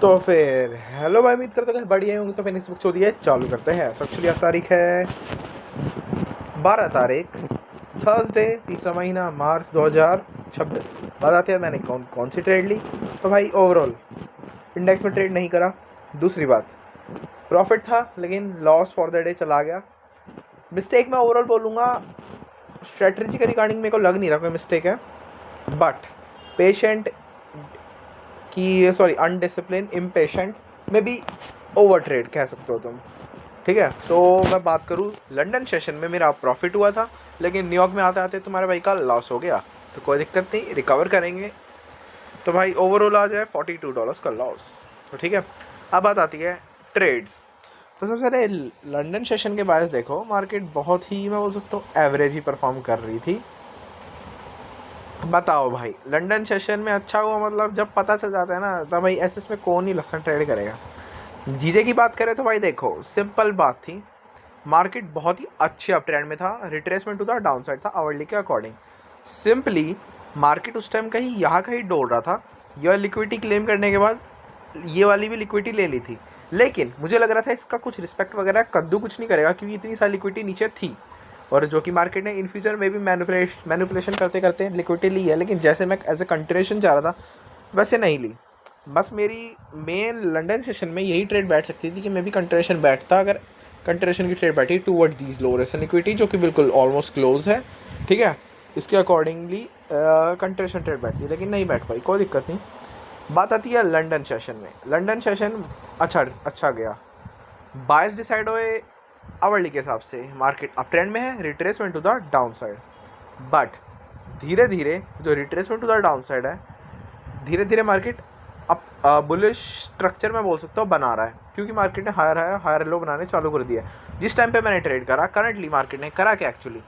तो फिर हेलो भाई, उम्मीद करता हूँ कि बढ़िया होंगे। तो फिर इस वक्त है चालू करते हैं। तो एक्चुअली आज तारीख है 12 तारीख, थर्सडे, तीसरा महीना, मार्च 2026। बात आती है मैंने कौन कौन सी ट्रेड ली। तो भाई ओवरऑल इंडेक्स में ट्रेड नहीं करा। दूसरी बात, प्रॉफिट था लेकिन लॉस फॉर द डे चला गया। मिस्टेक मैं ओवरऑल बोलूँगा, स्ट्रेटजी के रिगार्डिंग मेरे को लग नहीं रहा कोई मिस्टेक है, बट पेशेंट की सॉरी अनडिसिप्लिन इम्पेशेंट में भी ओवर ट्रेड कह सकते हो तुम। ठीक है, तो मैं बात करूँ लंदन सेशन में मेरा प्रॉफिट हुआ था, लेकिन न्यूयॉर्क में आते आते तुम्हारे भाई का लॉस हो गया। तो कोई दिक्कत नहीं, रिकवर करेंगे। तो भाई ओवरऑल आ जाए $42 का लॉस। तो ठीक है, अब बात आती है ट्रेड्स। तो सबसे पहले लंदन सेशन के बायस देखो, मार्केट बहुत ही, मैं बोल सकता हूँ, एवरेज ही परफॉर्म कर रही थी। बताओ भाई, लंदन सेशन में अच्छा हुआ मतलब जब पता चल जाता है ना, तब भाई ऐसे में कौन ही लसन ट्रेड करेगा। जीजे की बात करें तो भाई देखो, सिंपल बात थी, मार्केट बहुत ही अच्छे अप ट्रेंड में था, retracement to the down side था आवरली के अकॉर्डिंग। सिंपली मार्केट उस टाइम कहीं यहाँ कहीं डोल रहा था। यह लिक्विडिटी क्लेम करने के बाद ये वाली भी लिक्विडिटी ले ली थी, लेकिन मुझे लग रहा था इसका कुछ रिस्पेक्ट वगैरह कद्दू कुछ नहीं करेगा, क्योंकि इतनी सारी लिक्विडिटी नीचे थी, और जो कि मार्केट ने इन फ्यूचर में भी मैनिपुलेशन करते करते लिक्विडिटी ली है। लेकिन जैसे मैं एज ए कंटिन्यूशन चाह रहा था वैसे नहीं ली। बस मेरी मेन लंदन सेशन में यही ट्रेड बैठ सकती थी कि मैं भी कंटिन्यूशन बैठता, अगर कंटिन्यूशन की ट्रेड बैठी toward these low ration equity, जो कि बिल्कुल ऑलमोस्ट क्लोज है। ठीक है, इसके अकॉर्डिंगली कंटिन्यूशन ट्रेड बैठती है, लेकिन नहीं बैठ पाई, कोई दिक्कत नहीं। बात आती है लंदन सेशन में। लंदन सेशन अच्छा गया, बायस डिसाइड हुए आवरली के हिसाब से, मार्केट अप ट्रेंड में है, retracement to the down side. But धीरे धीरे जो retracement to the down side है, धीरे धीरे मार्केट अब बुलिश स्ट्रक्चर में बोल सकता हूँ बना रहा है, क्योंकि मार्केट ने हायर लो बनाने चालू कर दिया है। जिस टाइम पे मैंने ट्रेड करा, करंटली मार्केट ने करा क्या एक्चुअली,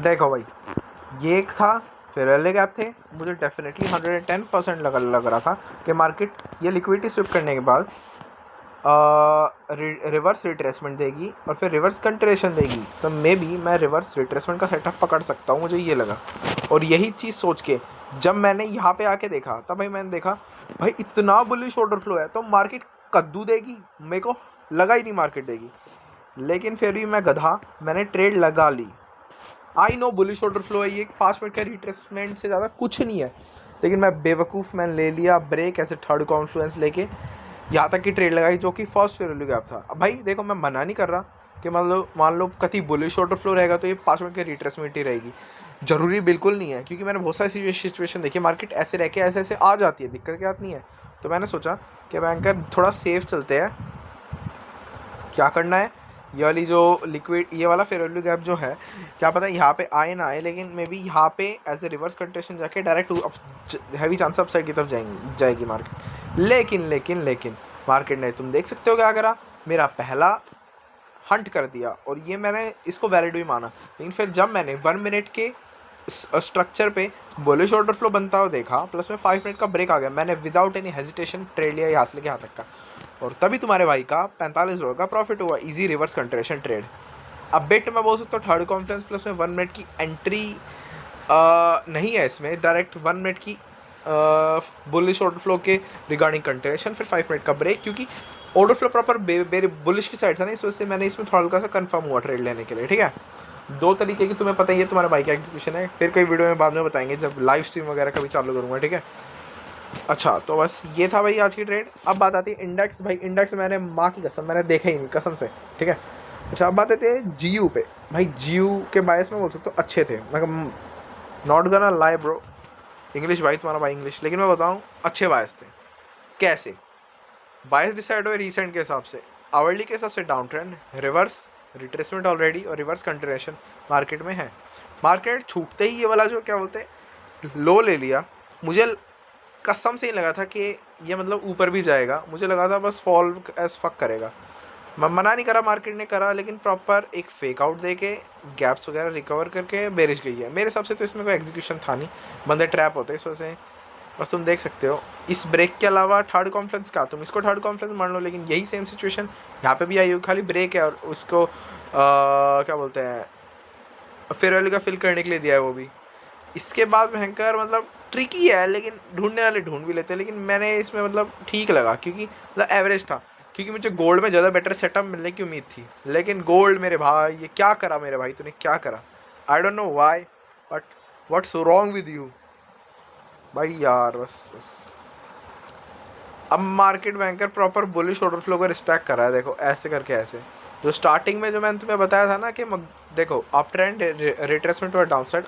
देखो भाई, ये एक था, फिर अर्ली गैप थे। मुझे डेफिनेटली 110% लग रहा था कि मार्केट ये लिक्विडिटी स्विप करने के बाद रिवर्स रिट्रेसमेंट देगी और फिर रिवर्स कंट्रेशन देगी, तो मे बी मैं रिवर्स रिट्रेसमेंट का सेटअप पकड़ सकता हूँ, मुझे ये लगा। और यही चीज़ सोच के जब मैंने यहाँ पे आके देखा, तब भाई मैंने देखा भाई इतना बुलिश ऑर्डर फ्लो है, तो मार्केट कद्दू देगी, मेरे को लगा ही नहीं मार्केट देगी। लेकिन फिर भी मैं गधा, मैंने ट्रेड लगा ली। I know bullish order flow है, ये 5 मिनट का रिट्रेसमेंट से ज़्यादा कुछ नहीं है, लेकिन मैं बेवकूफ़, मैंने ले लिया ब्रेक ऐसे थर्ड कॉन्फ्लुएंस लेके, यहाँ तक की ट्रेड लगाई जो कि फर्स्ट फेयर वैल्यू गैप था। अब भाई देखो, मैं मना नहीं कर रहा कि मान लो कति बुलिश ऑर्डर फ्लो रहेगा तो ये 5 मिनट की रिट्रेसमेंट ही रहेगी, ज़रूरी बिल्कुल नहीं है, क्योंकि मैंने बहुत सारी सिचुएशन देखी, मार्केट ऐसे रह के ऐसे ऐसे आ जाती है, दिक्कत क्या नहीं है। तो मैंने सोचा कि बैंकर थोड़ा सेफ चलते हैं। क्या करना है, ये वाली जो लिक्विड, ये वाला फेयर वैल्यू गैप जो है, क्या पता यहाँ पे आए ना आए, लेकिन मे बी यहाँ पे एज ए रिवर्स कंट्रेशन जाके डायरेक्ट हैवी चांस अपसाइड की तरफ जाएगी मार्केट। लेकिन मार्केट ने, तुम देख सकते हो क्या करा, मेरा पहला हंट कर दिया, और ये मैंने इसको वैलिड भी माना। लेकिन फिर जब मैंने 1 मिनट के स्ट्रक्चर पे बुलिश ऑर्डर फ्लो बनता हुआ देखा, प्लस में 5 मिनट का ब्रेक आ गया, मैंने विदाउट एनी हेजिटेशन ट्रेड लिया यहाँ से लेके यहाँ तक का, और तभी तुम्हारे भाई का $45 का प्रॉफिट हुआ, इजी रिवर्स कंट्रेशन ट्रेड। अब बेट मैं बोल सकता हूँ थर्ड कॉन्फ्रेंस प्लस में 1 मिनट की एंट्री नहीं है इसमें, डायरेक्ट 1 मिनट की बुलिश ऑर्डर फ्लो के रिगार्डिंग कंट्रेशन, फिर 5 मिनट का ब्रेक, क्योंकि ऑर्डर फ्लो प्रॉपर मेरे बुलिश की साइड था ना, इस वजह से मैंने इसमें थोड़ा हल्का सा कंफर्म हुआ ट्रेड लेने के लिए। ठीक है, दो तरीके की तुम्हें पता ही है, तुम्हारे भाई का एग्जीक्यूशन है, फिर कोई वीडियो में बाद में बताएंगे जब लाइव स्ट्रीम वगैरह का भी चालू करूँगा। ठीक है, अच्छा तो बस ये था भाई आज की ट्रेड। अब बात आती है इंडेक्स। भाई इंडेक्स मैंने माँ की कसम मैंने देखा ही नहीं, कसम से। ठीक है, अच्छा अब बात आती है जीयू पे। भाई जीयू के बायस में बोल सकते हो अच्छे थे, मतलब not gonna lie bro, English भाई तुम्हारा भाई इंग्लिश, लेकिन मैं बताऊँ अच्छे बायस थे। कैसे बायस डिसाइड हुए रिसेंट के हिसाब से, आवरली के हिसाब से down trend, reverse retracement already और रिवर्स कंटिन्यूएशन मार्केट में है। मार्केट छूटते ही ये वाला जो क्या बोलते हैं लो ले लिया, मुझे कसम से ही लगा था कि ये मतलब ऊपर भी जाएगा, मुझे लगा था बस फॉल एज फक करेगा। मैं मना नहीं करा, मार्केट ने करा, लेकिन प्रॉपर एक फेक आउट दे के गैप्स वगैरह रिकवर करके बेरिश गई है। मेरे हिसाब से तो इसमें कोई एग्जीक्यूशन था नहीं, बंदे ट्रैप होते इस वजह से। बस तुम देख सकते हो इस ब्रेक के अलावा थर्ड कॉन्फ्रेंस का, तुम इसको थर्ड कॉन्फ्रेंस मान लो, लेकिन यही सेम सिचुएशन यहाँ पे भी आई हुई, खाली ब्रेक है और उसको क्या बोलते हैं फेयरवेल का फिल करने के लिए दिया है वो भी। इसके बाद भयंकर मतलब ट्रिकी है, लेकिन ढूंढने वाले ढूंढ भी लेते हैं, लेकिन मैंने इसमें मतलब ठीक लगा क्योंकि मतलब एवरेज था, क्योंकि मुझे गोल्ड में ज़्यादा बेटर सेटअप मिलने की उम्मीद थी। लेकिन गोल्ड मेरे भाई, ये क्या करा मेरे भाई, तूने क्या करा? I don't know why, but what's wrong with you भाई यार। बस बस अब market banker proper bullish order flow को रिस्पेक्ट कर रहा है। देखो ऐसे करके, ऐसे जो स्टार्टिंग में जो मैंने तुम्हें बताया था ना कि देखो अप ट्रेंड, रिट्रेसमेंट और डाउन साइड,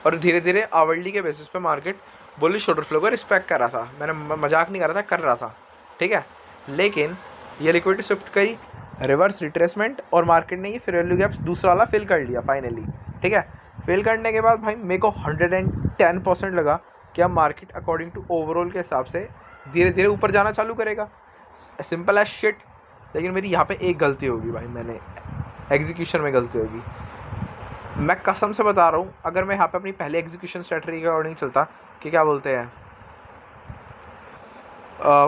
और धीरे धीरे आवरली के बेसिस पे मार्केट बुलिश ऑर्डर फ्लो को रिस्पेक्ट कर रहा था। मैंने मजाक नहीं कर रहा था, कर रहा था, ठीक है। लेकिन ये लिक्विडिटी शिफ्ट करी, रिवर्स रिट्रेसमेंट, और मार्केट ने ये फेयर वैल्यू गैप्स दूसरा वाला फिल कर लिया फाइनली, ठीक है। फिल करने के बाद भाई मेरे को 110% लगा कि अब मार्केट अकॉर्डिंग टू ओवरऑल के हिसाब से धीरे धीरे ऊपर जाना चालू करेगा, सिंपल एज शिट। लेकिन मेरी यहाँ पे एक गलती होगी भाई, मैंने एग्जीक्यूशन में गलती होगी। मैं कसम से बता रहा हूँ, अगर मैं यहाँ पे अपनी पहले एग्जीक्यूशन स्ट्रेटजी के अकॉर्डिंग चलता कि क्या बोलते हैं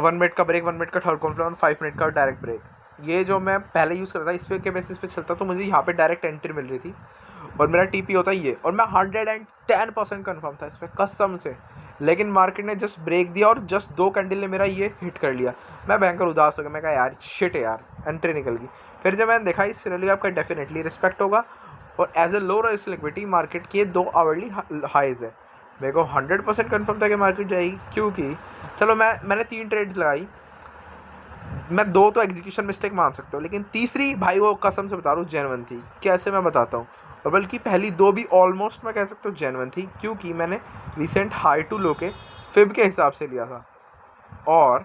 1 मिनट का ब्रेक, 1 मिनट का थर्ड कॉन्फ्लेक्स, 5 मिनट का डायरेक्ट ब्रेक, ये जो मैं पहले यूज़ करता था इस पे के बेसिस पे चलता, तो मुझे यहाँ पे डायरेक्ट एंट्री मिल रही थी और मेरा टीपी होता ये, और मैं 110% कन्फर्म था इस पर कसम से। लेकिन मार्केट ने जस्ट ब्रेक दिया और जस्ट 2 कैंडल ने मेरा ये हिट कर लिया। मैं भयंकर उदास हो गया, मैं कहा यार शिट यार, एंट्री निकल गई। फिर जब मैंने देखा इस रैली आपका डेफिनेटली रिस्पेक्ट होगा, और as a low risk liquidity market के 2 आवरली हाइज है। मेरे को 100% कन्फर्म था कि मार्केट जाएगी, क्योंकि चलो मैंने 3 ट्रेड्स लगाई, मैं 2 तो एग्जीक्यूशन मिस्टेक मान सकता हूँ, लेकिन तीसरी भाई वो कसम से बता रहा हूँ जेन्युइन थी। कैसे मैं बताता हूँ, और बल्कि पहली 2 भी ऑलमोस्ट मैं कह सकता हूँ जेन्युइन थी, क्योंकि मैंने रिसेंट हाई टू लो के फिब के हिसाब से लिया था, और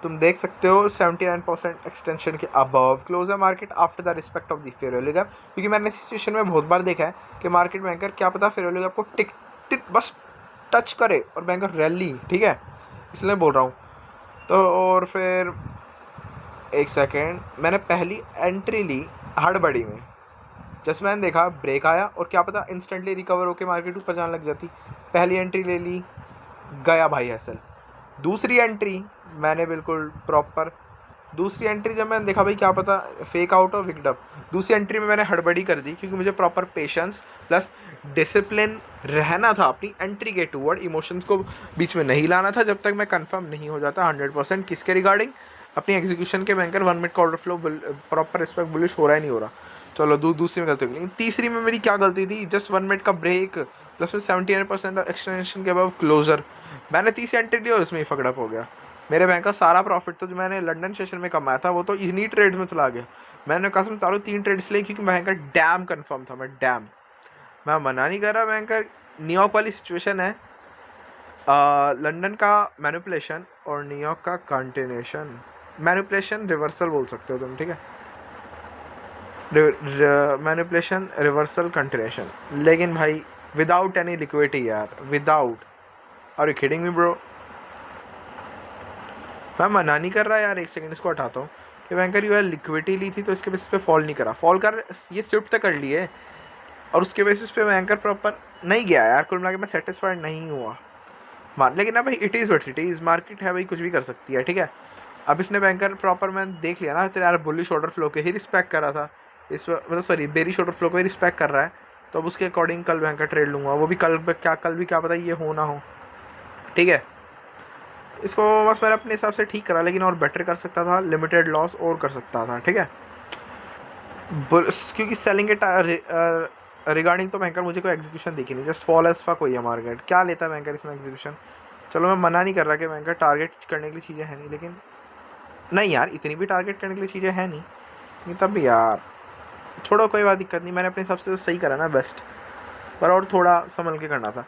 तुम देख सकते हो 79% एक्सटेंशन के अबव क्लोज है market after the respect of the fair value gap. क्योंकि मैंने इस सिचुएशन में बहुत बार देखा है कि मार्केट बैंकर क्या पता फेयर वैल्यू गैप को टिक टिक बस टच करे और बैंकर रैली, ठीक है, इसलिए बोल रहा हूँ। तो और फिर एक सेकेंड, मैंने पहली एंट्री ली हड़बड़ी में, जस्ट मैंने देखा ब्रेक आया और क्या पता इंस्टेंटली रिकवर होकर मार्केट ऊपर जाने लग जाती। पहली एंट्री ले ली, गया भाई एसएल। दूसरी एंट्री मैंने बिल्कुल प्रॉपर, दूसरी एंट्री जब मैंने देखा भाई क्या पता फेक आउट और विक्ड अप, दूसरी एंट्री में मैंने हड़बड़ी कर दी, क्योंकि मुझे प्रॉपर पेशेंस प्लस डिसिप्लिन रहना था अपनी एंट्री के टूवर्ड। इमोशंस को बीच में नहीं लाना था जब तक मैं कंफर्म नहीं हो जाता 100% किसके रिगार्डिंग, अपनी एग्जीक्यूशन के बैंकर 1 मिनट का order flow proper respect bullish हो रहा है नहीं हो रहा। चलो दूसरी में गलती हुई। तीसरी में मेरी क्या गलती थी, जस्ट 1 मिनट का ब्रेक प्लस में 79% एक्सटेंशन के अबव क्लोजर, मैंने तीसरी एंट्री ली और उसमें ही फकड़अप हो गया। मेरे बैंक का सारा प्रॉफिट तो जो मैंने लंदन सेशन में कमाया था वो तो इन्हीं ट्रेड्स में चला गया। मैंने कसम तारू 3 ट्रेड्स लिए, क्योंकि बैंक का डैम कन्फर्म था, मैं मना नहीं कर रहा। बैंकर न्यूयॉर्क वाली सिचुएशन है, लंदन का मैनिपुलेशन और न्यूयॉर्क का कंटिन्यूशन, मैनिपुलेशन रिवर्सल बोल सकते हो तुम, ठीक है, मैनिपुलेशन रिवर्सल कंटिन्यूशन। लेकिन भाई विदाउट एनी लिक्विडिटी यार, without, are you kidding me bro? मैं मना नहीं कर रहा यार, एक सेकंड इसको हटाता हूँ कि बैंकर यार लिक्विडिटी ली थी तो इसके बेसिस पे फॉल नहीं करा, फॉल कर ये शिफ्ट तक कर लिए और उसके बेसिस पे बैंकर प्रॉपर नहीं गया यार। कुल मिला के मैं सेटिस्फाइड नहीं हुआ लेकिन ना भाई it is what it is, market है भाई, कुछ भी कर सकती है, ठीक है। अब इसने बैंकर प्रॉपर मैं देख लिया ना, तेरे यार बुलिश ऑर्डर फ्लो के ही रिस्पेक्ट कर रहा था इस मतलब सॉरी बेरिश ऑर्डर फ्लो को ही रिस्पेक्ट कर रहा है, तो अब उसके अकॉर्डिंग कल बैंकर ट्रेड लूँगा, वो भी कल भी क्या पता ये हो ना हो, ठीक है। इसको बस मैंने अपने हिसाब से ठीक करा, लेकिन और बेटर कर सकता था, लिमिटेड लॉस और कर सकता था, ठीक है। क्योंकि सेलिंग के रिगार्डिंग तो बैंकर मुझे कोई एग्जीक्यूशन दिखी नहीं, जस्ट फॉल एज फक हुई है मार्केट। क्या लेता है बैंकर इसमें एग्जीक्यूशन? चलो मैं मना नहीं कर रहा कि बैंकर टारगेट करने के लिए चीज़ें हैं नहीं, लेकिन नहीं यार इतनी भी टारगेट करने के लिए चीज़ें हैं नहीं तब भी यार छोड़ो, कोई बात दिक्कत नहीं, मैंने अपने हिसाब से तो सही करा ना बेस्ट, पर और थोड़ा संभल के करना था।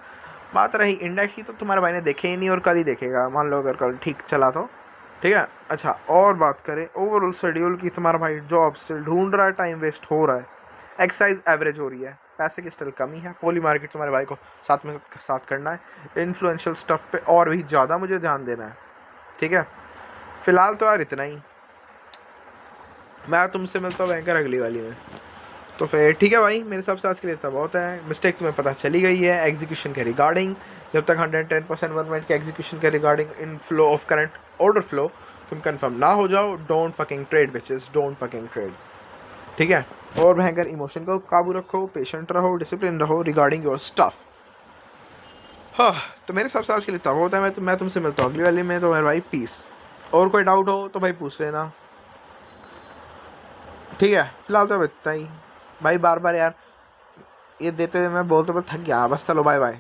बात रही इंडेक्स की, तो तुम्हारे भाई ने देखे ही नहीं और कल ही देखेगा, मान लो अगर कल ठीक चला तो, ठीक है। अच्छा और बात करें ओवरऑल शेड्यूल की, तुम्हारा भाई जॉब स्टिल ढूंढ रहा है, टाइम वेस्ट हो रहा है, एक्सरसाइज एवरेज हो रही है, पैसे की स्टिल कमी है, पॉली मार्केट तुम्हारे भाई को साथ करना है, इन्फ्लुएंशियल स्टफ पे और भी ज़्यादा मुझे ध्यान देना है, ठीक है। फिलहाल तो यार इतना ही, मैं तुमसे मिलता हूँ बैंकर अगली वाली में। तो फिर ठीक है भाई, मेरे हिसाब से आज के लिए इतना बहुत है। मिस्टेक तुम्हें पता चली गई है एग्जीक्यूशन के रिगार्डिंग, जब तक 110% 1 मिनट के एग्जीक्यूशन के regarding in flow of current order flow तुम कंफर्म ना हो जाओ, don't fucking trade bitches, don't fucking trade, ठीक है। और भयंकर इमोशन को काबू रखो, पेशेंट रहो, डिसिप्लिन रहो रिगार्डिंग योर स्टफ, हाँ, तो मेरे हिसाब से आज के लिए इतना होता है। मैं तुमसे मिलता हूँ अगली वाली में। तो मेरे भाई पीस। और कोई डाउट हो तो भाई पूछ लेना, ठीक है? फिलहाल तो अब इतना ही भाई। बार बार यार ये देते मैं बोलते थक गया। बस चलो, बाय बाय।